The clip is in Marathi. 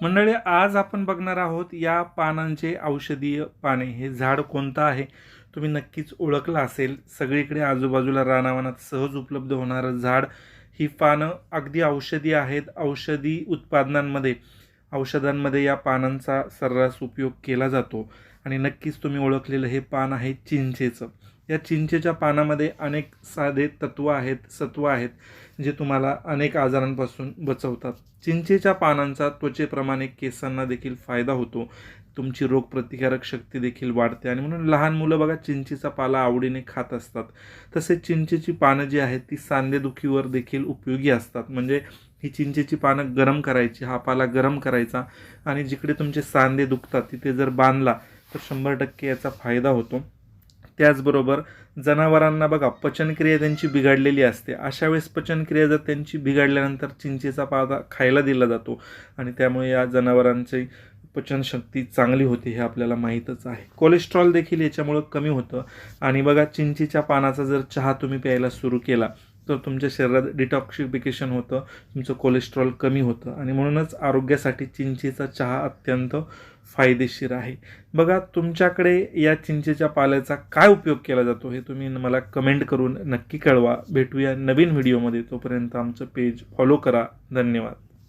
मंडळी, आज आपण बघणार आहोत या पानांचे औषधीय पाने. हे झाड कोणतं आहे तुम्ही नक्कीच ओळखलं असेल. सगळीकडे आजूबाजूला रानावनात सहज उपलब्ध होणारं झाड. ही पानं अगदी औषधी आहेत. औषधांमध्ये या पानांचा सर्रास उपयोग केला जातो आणि नक्कीच तुम्ही ओळखलेलं हे पान आहे चिंचेचं. या चिंचेच्या पानामध्ये अनेक साधे सत्व आहेत जे तुम्हाला अनेक आजारांपासून बचवतात. चिंचेच्या पानांचा त्वचेप्रमाणे केसांना देखील फायदा होतो. तुमची रोगप्रतिकारक शक्ती देखील वाढते आणि म्हणून लहान मुलं बघा चिंचेचा पाला आवडीने खात असतात. तसेच चिंचेची पानं जी आहेत ती सांधेदुखीवर देखील उपयोगी असतात. म्हणजे ही चिंचेची पानं गरम करायची, हा पाला गरम करायचा आणि जिकडे तुमचे सांधे दुखतात तिथे जर बांधला तर 100% याचा फायदा होतो. त्याचबरोबर जनावरांना बघा पचनक्रिया त्यांची बिघडलेली असते. अशा वेळेस पचनक्रिया जर त्यांची बिघडल्यानंतर चिंचेचा पाला खायला दिला जातो आणि त्यामुळे या जनावरांची पचनशक्ती चांगली होते, हे आपल्याला माहीतच आहे. कोलेस्ट्रॉल देखील याच्यामुळं कमी होतं आणि बघा चिंचेच्या पानाचा जर चहा तुम्ही प्यायला सुरू केला तर तुमच्या शरीरात डिटॉक्सिफिकेशन होतं, तुमचं कोलेस्ट्रॉल कमी होतं आणि म्हणूनच आरोग्यासाठी चिंचेचा चहा अत्यंत फायदेशीर आहे. बघा तुमच्याकडे या चिंचेच्या पाल्याचा काय उपयोग केला जातो हे तुम्ही मला कमेंट करून नक्की कळवा. भेटूया नवीन व्हिडिओमध्ये. तोपर्यंत आमचं पेज फॉलो करा. धन्यवाद.